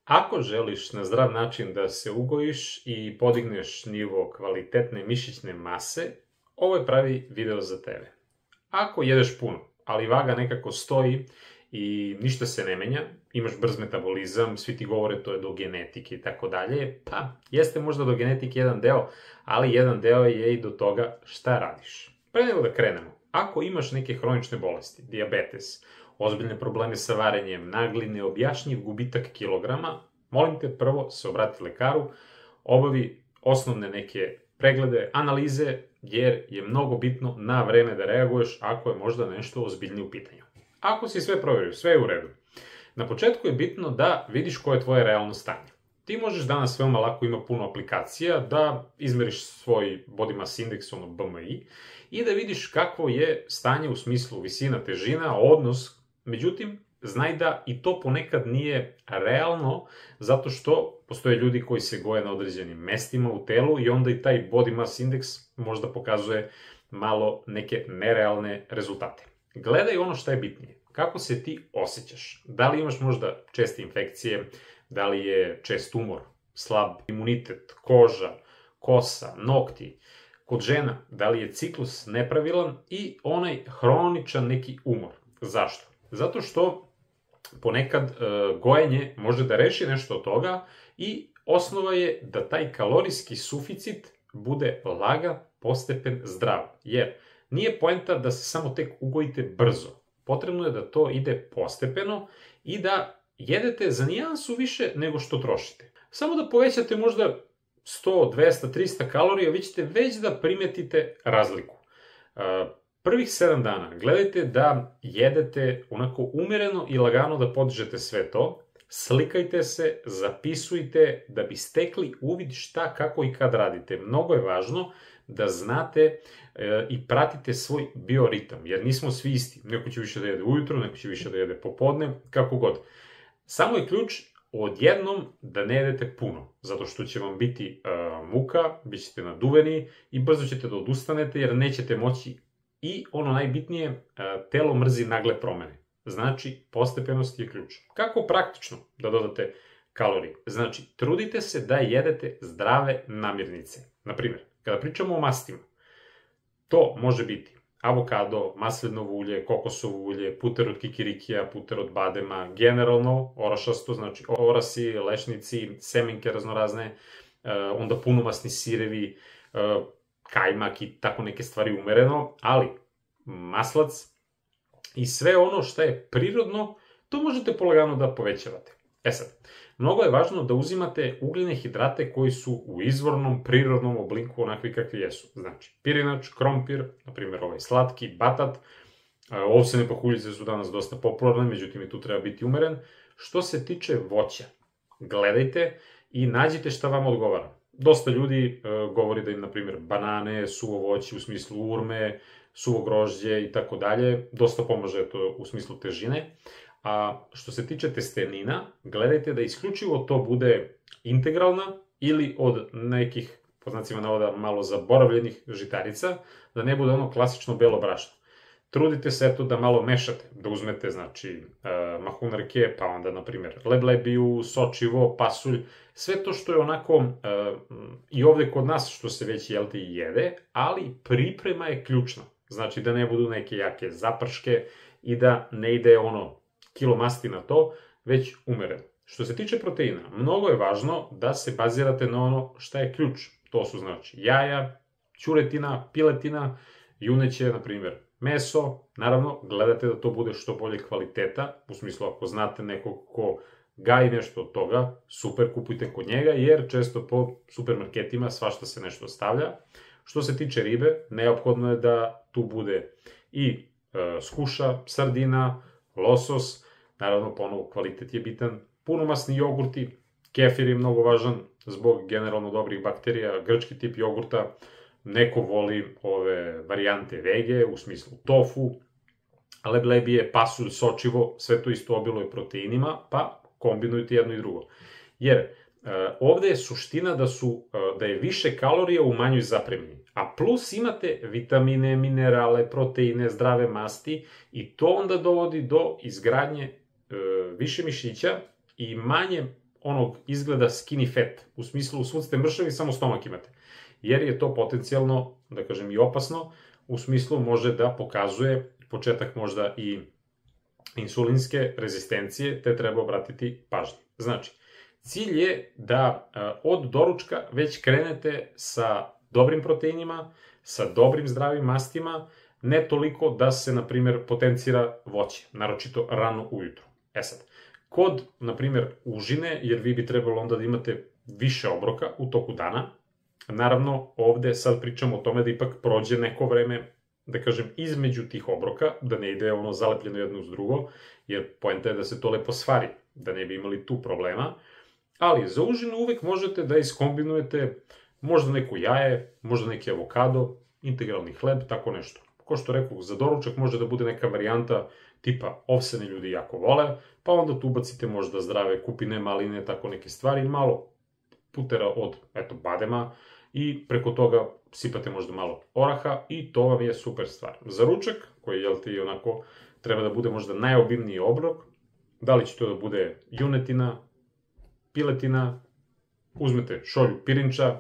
Ako želiš na zdrav način da se ugojiš i podigneš nivo kvalitetne mišićne mase, ovo je pravi video za tebe. Ako jedeš puno, ali vaga nekako stoji i ništa se ne menja, imaš brz metabolizam, svi ti govore to je do genetike i tako dalje, pa jeste možda do genetike jedan deo, ali jedan deo je i do toga šta radiš. Pre nego da krenemo, ako imaš neke hronične bolesti, dijabetes, ozbiljne probleme sa varenjem, nagli neobjašnjiv gubitak kilograma, molim te prvo se obrati lekaru, obavi osnovne neke preglede, analize, jer je mnogo bitno na vreme da reaguješ ako je možda nešto ozbiljnije u pitanju. Ako si sve proverio, sve je u redu. Na početku je bitno da vidiš koje je tvoje realno stanje. Ti možeš danas veoma lako, ima puno aplikacija, da izmeriš svoj body mass index, ono BMI, i da vidiš kakvo je stanje u smislu visina, težina, odnos. Međutim, znaj da i to ponekad nije realno, zato što postoje ljudi koji se goje na određenim mestima u telu i onda i taj body mass index možda pokazuje malo neke nerealne rezultate. Gledaj ono šta je bitnije. Kako se ti osjećaš? Da li imaš možda česte infekcije, da li je čest umor, slab imunitet, koža, kosa, nokti. Kod žena, da li je ciklus nepravilan i onaj hroničan neki umor. Zašto? Zato što ponekad gojenje može da reši nešto od toga i osnova je da taj kalorijski suficit bude lagan, postepen, zdrav. Jer nije poenta da se samo tek ugojite brzo. Potrebno je da to ide postepeno i da jedete za nijansu više nego što trošite. Samo da povećate možda 100, 200, 300 kalorija, vi ćete već da primetite razliku. Prvih 7 dana gledajte da jedete onako umereno i lagano da podižete sve to. Slikajte se, zapisujte da bi stekli uvid šta, kako i kad radite. Mnogo je važno da znate i pratite svoj bioritam, jer nismo svi isti. Neko će više da jede ujutro, neko će više da jede popodne, kako god. Samo je ključ odjednom da ne jedete puno, zato što će vam biti muka, bit ćete naduveni i brzo ćete da odustanete jer nećete moći. I ono najbitnije, telo mrzi nagle promene. Znači, postepenost je ključ. Kako praktično da dodate kalorije? Znači, trudite se da jedete zdrave namirnice. Naprimjer, kada pričamo o mastima, to može biti avokado, maslinovo ulje, kokosovo ulje, puter od kikirikija, puter od badema, generalno orašasto, znači orasi, lešnici, semenke raznorazne, onda punomasni sirevi, kajmak i tako neke stvari umereno, ali maslac i sve ono što je prirodno, to možete polagano da povećavate. E sad, mnogo je važno da uzimate ugljene hidrate koji su u izvornom, prirodnom obliku onakvi kakvi jesu. Znači, pirinač, krompir, na primjer ovaj slatki, batat, ovsene pahuljice su danas dosta popularne, međutim i tu treba biti umeren. Što se tiče voća, gledajte i nađite šta vam odgovara. Dosta ljudi govori da im, na primjer, banane, suvo voće u smislu urme, suvo grožđe i tako dalje, dosta pomaže to u smislu težine. A što se tiče testenina, gledajte da isključivo to bude integralna ili od nekih, po znacima navoda, malo zaboravljenih žitarica, da ne bude ono klasično belo brašno. Trudite se eto da malo mešate, da uzmete, znači, mahunarke, pa onda, na primjer, leblebiju, sočivo, pasulj, sve to što je onako i ovde kod nas što se već jelte i jede, ali priprema je ključna. Znači da ne budu neke jake zaprške i da ne ide ono kilo masti na to, već umereno. Što se tiče proteina, mnogo je važno da se bazirate na ono šta je ključ. To su znači jaja, ćuretina, piletina, juneće, na primjer, meso. Naravno, gledate da to bude što bolje kvaliteta, u smislu ako znate nekog ko gaji nešto od toga, super, kupujte kod njega, jer često po supermarketima svašta se nešto stavlja. Što se tiče ribe, neophodno je da tu bude i skuša, sardina, losos, naravno ponovo kvalitet je bitan, punomasni jogurti, kefir je mnogo važan zbog generalno dobrih bakterija, grčki tip jogurta, neko voli ove varijante vege, u smislu tofu, leblebije, pasulj, sočivo, sve to isto obiluje proteinima, pa kombinujte jedno i drugo. Jer ovde je suština da je više kalorija u manjoj zapremini, a plus imate vitamine, minerale, proteine, zdrave masti i to onda dovodi do izgradnje više mišića i manje onog izgleda skinny fat, u smislu svud ste mršavi, samo stomak imate. Jer je to potencijalno, da kažem, i opasno, u smislu može da pokazuje početak možda i insulinske rezistencije, te treba obratiti pažnju. Znači, cilj je da od doručka već krenete sa dobrim proteinima, sa dobrim zdravim mastima, ne toliko da se, na primjer, potencira voće, naročito rano ujutru. Sad, kod, na primjer, užine, jer vi bi trebalo onda da imate više obroka u toku dana, naravno, ovde sad pričamo o tome da ipak prođe neko vreme, da kažem, između tih obroka, da ne ide ono zalepljeno jedno uz drugo, jer poenta je da se to lepo svari, da ne bi imali tu problema, ali za užinu uvek možete da iskombinujete možda neko jaje, možda neki avokado, integralni hleb, tako nešto. Ko što rekao, za doručak može da bude neka varijanta tipa ovsene ljudi jako vole, pa onda tu ubacite možda zdrave kupine, maline, tako neke stvari, malo putera od, badema i preko toga sipate možda malo oraha i to vam je super stvar. Za ručak, koji, jel ti, onako, treba da bude možda najobimniji obrok, da li će to da bude junetina, piletina, uzmete šolju pirinča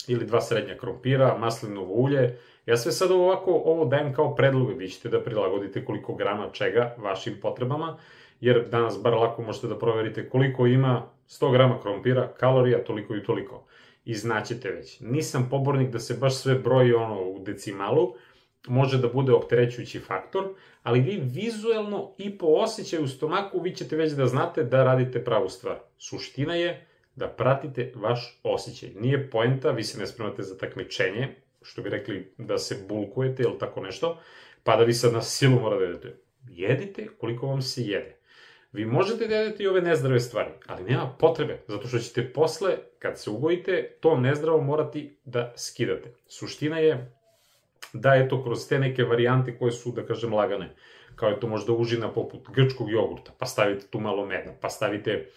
ili 2 srednja krompira, maslinovo ulje. Ja sve sad ovo dajem kao predloge, vi ćete da prilagodite koliko grama čega vašim potrebama, jer danas bar lako možete da proverite koliko ima 100 grama krompira, kalorija, toliko i toliko. I znaćete već. Nisam pobornik da se baš sve broji u decimalu, može da bude opterećujući faktor, ali vi vizuelno i po osjećaju u stomaku vi ćete već da znate da radite pravu stvar. Suština je da pratite vaš osjećaj. Nije poenta, vi se ne spremate za takmičenje, što bi rekli da se bulkujete ili tako nešto, pa da vi sad na silu morate da jedete. Jedite koliko vam se jede. Vi možete da jedete i ove nezdrave stvari, ali nema potrebe, zato što ćete posle, kad se ugojite, to nezdravo morati da skidate. Suština je da kroz te neke varijante koje su, da kažem, lagane, kao je to možda užina poput grčkog jogurta, pa stavite tu malo meda, pa stavite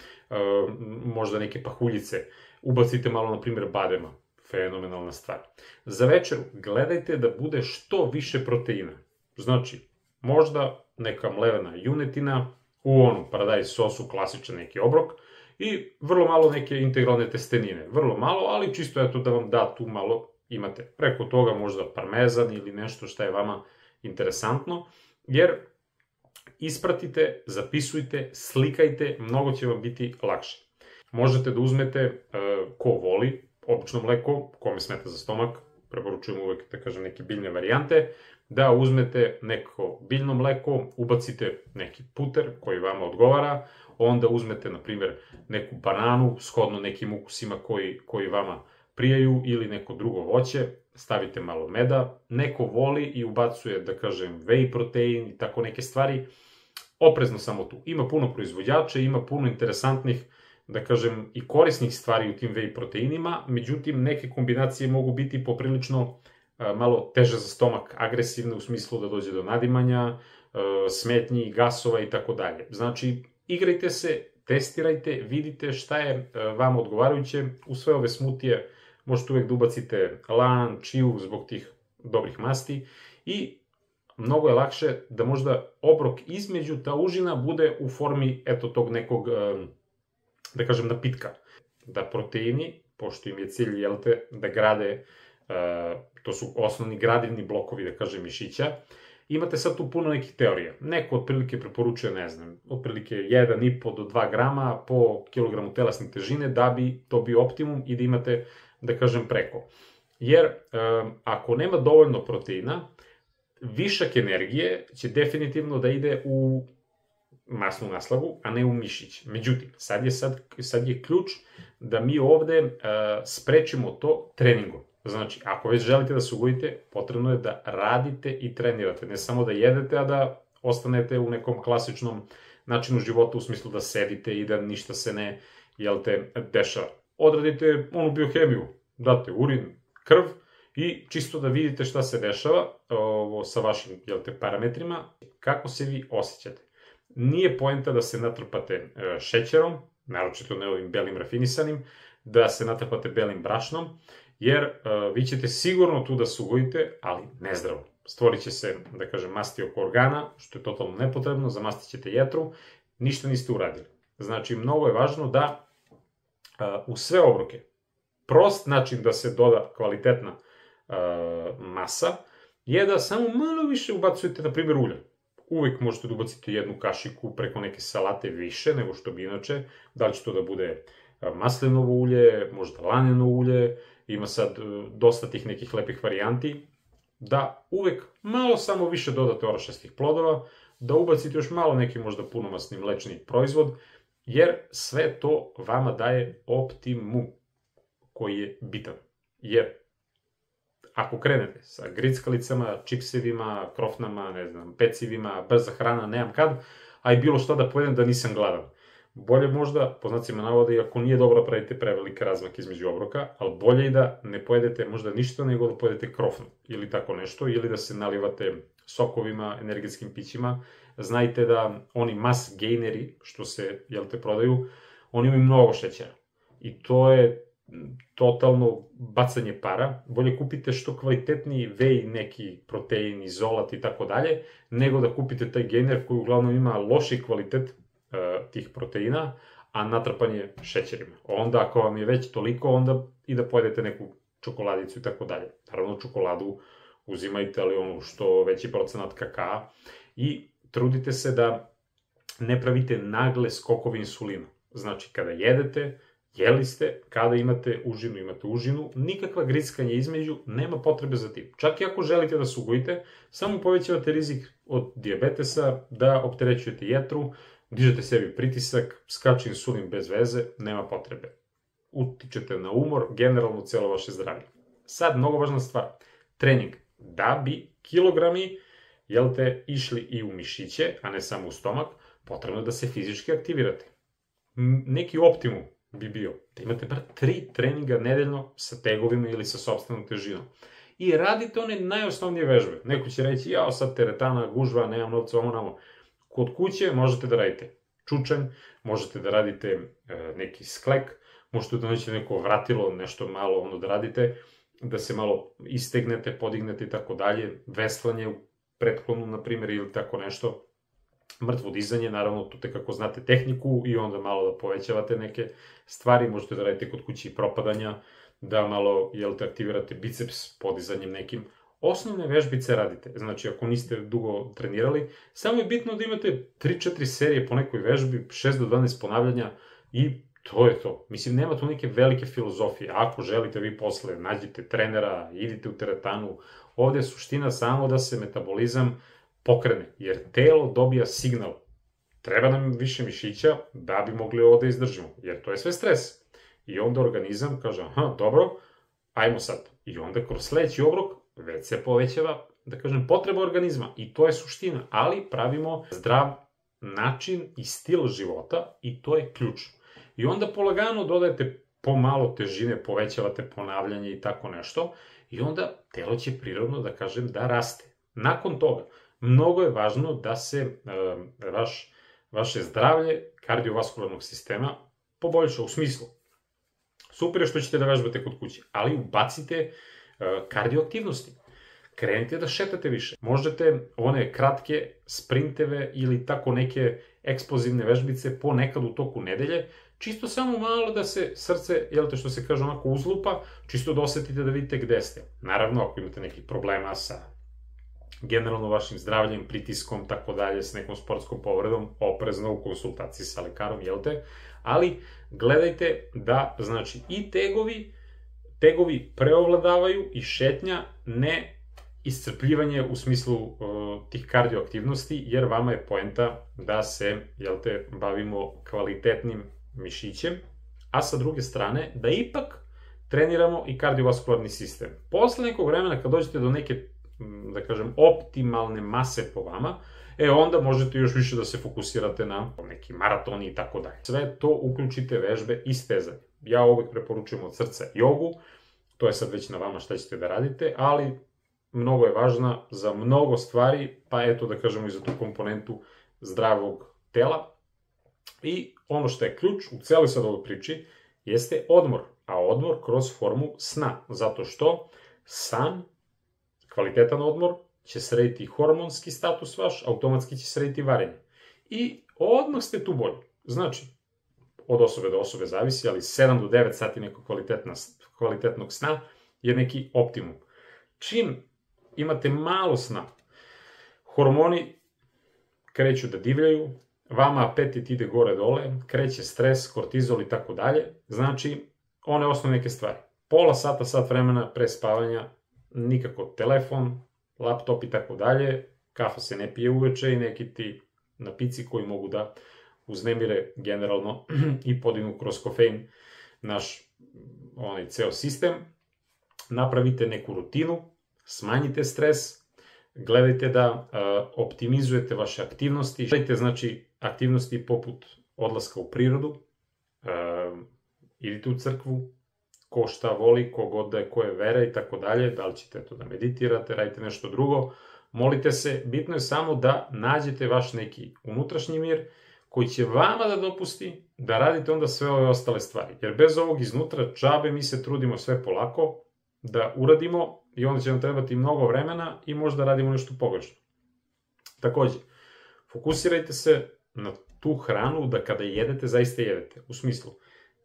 možda neke pahuljice, ubacite malo, na primjer, badema, fenomenalna stvar. Za večeru gledajte da bude što više proteina. Znači, možda neka mlevena junetina, u paradajz sosu, klasičan neki obrok, i vrlo malo neke integralne testenine. Vrlo malo, ali čisto da vam da tu malo imate. Preko toga možda parmezan ili nešto što je vama interesantno, jer ispratite, zapisujte, slikajte, mnogo će vam biti lakše. Možete da uzmete, ko voli, obično mleko, kome smeta za stomak, preporučujem uvek, da kažem, neke biljne varijante, da uzmete neko biljno mleko, ubacite neki puter koji vama odgovara, onda uzmete, na primjer, neku bananu, shodno nekim ukusima koji vama prijaju, ili neko drugo voće, stavite malo meda, neko voli i ubacuje, da kažem, whey protein i tako neke stvari, oprezno samo tu. Ima puno proizvođača, ima puno interesantnih, da kažem, i korisnih stvari u tim whey proteinima, međutim, neke kombinacije mogu biti poprilično malo teže za stomak, agresivne u smislu da dođe do nadimanja, smetnji, gasova i tako dalje. Znači, igrajte se, testirajte, vidite šta je vama odgovarajuće. U sve ove smutije možete uvek da ubacite lan, čiju zbog tih dobrih masti i mnogo je lakše da možda obrok između ta užina bude u formi tog nekog, da kažem, napitka. Da proteini, pošto im je cilj, da grade, to su osnovni gradivni blokovi, da kažem, mišića, imate sad tu puno nekih teorija. Neko otprilike preporučuje, ne znam, otprilike 1,5 do 2 grama po kilogramu telesne težine da bi to bio optimum i da imate, da kažem, preko. Jer ako nema dovoljno proteina, višak energije će definitivno da ide u masnu naslagu, a ne u mišić. Međutim, sad je ključ da mi ovde sprečimo to treningom. Znači, ako već želite da se ugojite, potrebno je da radite i trenirate. Ne samo da jedete, a da ostanete u nekom klasičnom načinu života, u smislu da sedite i da ništa se ne, dešava. Odradite onu biohemiju, date urin, krv i čisto da vidite šta se dešava sa vašim, parametrima, kako se vi osjećate. Nije poenta da se natrpate šećerom, naročito ne ovim belim rafinisanim, da se natrpate belim brašnom, jer vi ćete sigurno tu da se ugojite, ali nezdravo. Stvorit će se, da kažem, masti oko organa, što je totalno nepotrebno, zamastit ćete jetru, ništa niste uradili. Znači, mnogo je važno da u sve obroke. Prost način da se doda kvalitetna masa je da samo malo više ubacujete, na primjer, ulja. Uvijek možete da ubacite jednu kašiku preko neke salate više nego što bi inače. Da li će to da bude maslinovo ulje, možda laneno ulje, ima sad dosta tih nekih lepih varijanti. Da uvek malo samo više dodate orašastih plodova, da ubacite još malo neki možda punomasni mlečni proizvod, jer sve to vama daje optimum koji je bitan. Jer ako krenete sa grickalicama, čipsevima, krofnama, ne znam, pecivima, brza hrana, nemam kad, a i bilo šta da pojedem da nisam gladan. Bolje možda, po znacima navoda, iako nije dobro pravite prevelike razmake između obroka, ali bolje i da ne pojedete možda ništa nego da pojedete krofnu ili tako nešto, ili da se nalivate sokovima, energetskim pićima. Znajte da oni mass gaineri, što se, prodaju, oni imaju mnogo šećera. I to je totalno bacanje para. Bolje kupite što kvalitetniji whey, neki protein, izolat i tako dalje, nego da kupite taj gainer koji uglavnom ima loši kvalitet tih proteina, a natrpan je šećerima. Onda, ako vam je već toliko, onda i da pojedete neku čokoladicu i tako dalje. Naravno, čokoladu uzimajte, ali ono što veći procenat kakaa, i trudite se da ne pravite nagle skokove insulina. Znači, kada jedete, jeli ste, kada imate užinu, nikakva grickanja između, nema potrebe za tim. Čak i ako želite da se ugojite, samo povećavate rizik od dijabetesa, da opterećujete jetru, dižete sebi pritisak, skače insulin bez veze, nema potrebe. Utičete na umor, generalno celo vaše zdravlje. Sad, mnogo važna stvar, trening. Da bi kilogrami, išli i u mišiće, a ne samo u stomak, potrebno je da se fizički aktivirate. Neki optimum bi bio da imate bar 3 treninga nedeljno sa tegovima ili sa sopstvenom težinom. I radite one najosnovnije vežbe. Neko će reći, jao, sad teretana, gužva, nemam novca, namo. Kod kuće možete da radite čučanj, možete da radite neki sklek, možete da nađete neko vratilo, nešto malo da radite, da se malo istegnete, podignete i tako dalje, veslanje u pretklonu, na primjer, ili tako nešto. Mrtvo dizanje, naravno, tu te kako znate tehniku i onda malo da povećavate neke stvari, možete da radite kod kući propadanja, da malo, aktivirate biceps podizanjem nekim. Osnovne vežbice radite, znači ako niste dugo trenirali, samo je bitno da imate 3-4 serije po nekoj vežbi, 6 do 12 ponavljanja i to je to. Mislim, nema tu neke velike filozofije. Ako želite vi posle, nađite trenera, idite u teretanu. Ovde je suština samo da se metabolizam pokrene, jer telo dobija signal. Treba nam više mišića da bi mogli ovo da izdržimo, jer to je sve stres. I onda organizam kaže, dobro, ajmo sad. I onda kroz sledeći obrok već se povećava, da kažem, potreba organizma. I to je suština, ali pravimo zdrav način i stil života i to je ključ. I onda polagano dodajete pomalo težine, povećavate ponavljanje i tako nešto i onda telo će prirodno, da kažem, da raste. Nakon toga, mnogo je važno da se vaše zdravlje kardiovaskularnog sistema poboljša u smislu. Super je što ćete da vežbate kod kuće, ali ubacite kardioaktivnosti. Krenite da šetate više. Možete one kratke sprinteve ili tako neke eksplozivne vežbice ponekad u toku nedelje, čisto samo malo da se srce, što se kaže, onako uzlupa, čisto da osetite da vidite gde ste. Naravno, ako imate nekih problema sa generalno vašim zdravljem, pritiskom, tako dalje, s nekom sportskom povredom, oprezno u konsultaciji sa lekarom, ali gledajte da, znači, i tegovi preovladavaju i šetnja, ne iscrpljivanje u smislu tih kardioaktivnosti, jer vama je poenta da se, bavimo kvalitetnim mišićem, a sa druge strane da ipak treniramo i kardiovaskularni sistem. Posle nekog vremena, kad dođete do neke, da kažem, optimalne mase po vama, onda možete još više da se fokusirate na neki maratoni i tako dalje. Sve to uključite vežbe i stezanje. Ja uvek preporučujem od srca jogu, to je sad već na vama šta ćete da radite, ali mnogo je važna za mnogo stvari, pa eto da kažemo i za tu komponentu zdravog tela. I ono što je ključ u celoj sad ovoj priči jeste odmor, a odmor kroz formu sna, zato što san, kvalitetan odmor, će srediti hormonski status vaš, automatski će srediti varenje. I odmah ste tu bolji. Znači, od osobe do osobe zavisi, ali 7 do 9 sati nekog kvalitetnog sna je neki optimum. Čim imate malo sna, hormoni kreću da divljaju, vama apetit ide gore-dole, kreće stres, kortizol i tako dalje. Znači, one osnovne neke stvari. Pola sata, sat vremena pre spavanja, nikako telefon, laptop i tako dalje, kafa se ne pije uveče i neki ti napici koji mogu da uznemire generalno i podignu kroz kofein naš ceo sistem. Napravite neku rutinu, smanjite stres, gledajte da optimizujete vaše aktivnosti. Gledajte, znači, aktivnosti poput odlaska u prirodu, idite u crkvu, ko šta voli, ko god da je koje vere i tako dalje, da li ćete to da meditirate, radite nešto drugo, molite se, bitno je samo da nađete vaš neki unutrašnji mir koji će vama da dopusti da radite onda sve ove ostale stvari. Jer bez ovog iznutra džabe mi se trudimo sve polako da uradimo i onda će nam trebati mnogo vremena i možda radimo nešto pogrešno. Takođe, fokusirajte se na tu hranu da kada jedete, zaista jedete. U smislu,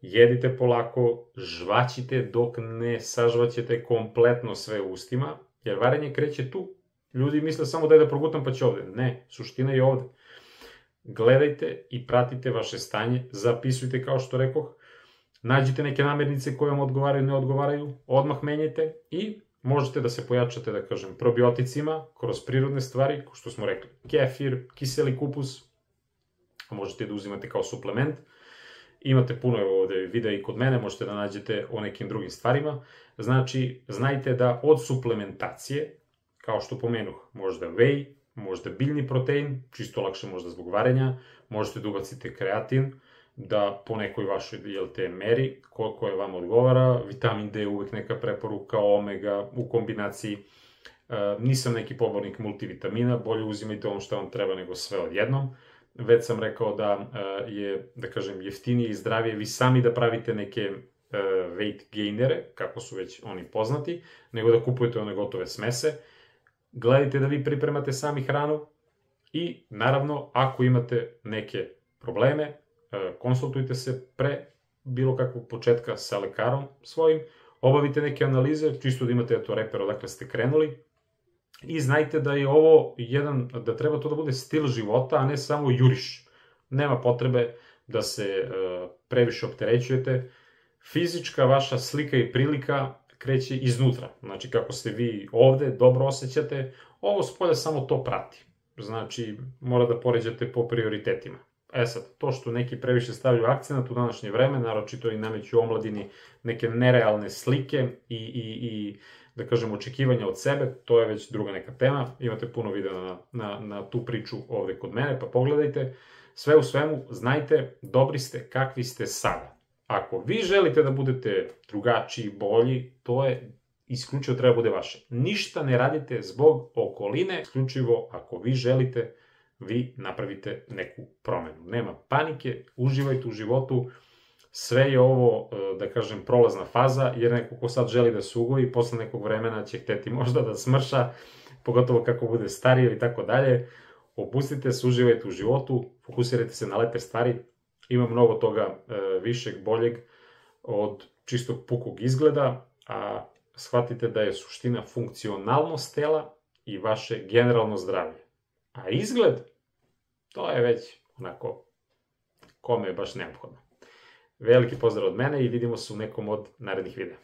jedite polako, žvaćite dok ne sažvaćete kompletno sve u ustima, jer varenje kreće tu. Ljudi misle samo daj da progutam pa će ovde. Ne, suština je ovde. Gledajte i pratite vaše stanje, zapisujte kao što rekoh, nađite neke namirnice koje vam odgovaraju, ne odgovaraju, odmah menjajte i možete da se pojačate, da kažem, probioticima kroz prirodne stvari, kao što smo rekli, kefir, kiseli kupus, možete da uzimate kao suplement. Imate puno ovde videa i kod mene, možete da nađete o nekim drugim stvarima. Znači, znajte da od suplementacije, kao što pomenuh, možda whey, možda biljni protein, čisto lakše možda zbog varenja, možete da ubacite kreatin, da po nekoj vašoj meri, koja vam odgovara, vitamin D je uvek neka preporuka, omega u kombinaciji. Nisam neki pobornik multivitamina, bolje uzimajte ono što vam treba nego sve odjednom. Već sam rekao da je, da kažem, jeftinije i zdravije vi sami da pravite neke weight gainere, kako su već oni poznati, nego da kupujete one gotove smese. Gledajte da vi pripremate sami hranu i, naravno, ako imate neke probleme, konsultujte se pre bilo kakvog početka sa lekarom svojim, obavite neke analize, čisto da imate reper odakle ste krenuli i znajte da je ovo da treba to da bude stil života, a ne samo juriš. Nema potrebe da se previše opterećujete. Fizička vaša slika i prilika kreće iznutra. Znači, kako se vi ovde dobro osjećate, ovo spolja samo to prati. Znači, mora da poređate po prioritetima. Sad, to što neki previše stavljaju akcenat u današnje vreme, naročito i nameću omladini neke nerealne slike i da kažem, očekivanja od sebe, to je već druga neka tema. Imate puno videa na tu priču ovde kod mene, pa pogledajte. Sve u svemu, znajte, dobri ste kakvi ste sada. Ako vi želite da budete drugačiji, bolji, to je isključivo treba bude vaše. Ništa ne radite zbog okoline, isključivo ako vi želite, vi napravite neku promenu. Nema panike, uživajte u životu, sve je ovo, da kažem, prolazna faza, jer neko ko sad želi da se ugoji, posle nekog vremena će hteti možda da smrša, pogotovo kako bude stariji i tako dalje. Opustite se, uživajte u životu, fokusirajte se na lepe stvari, ima mnogo toga višeg, boljeg od čistog pukog izgleda, a shvatite da je suština funkcionalnost tela i vaše generalno zdravlje. A izgled, to je već onako kome je baš neophodno. Veliki pozdrav od mene i vidimo se u nekom od narednih videa.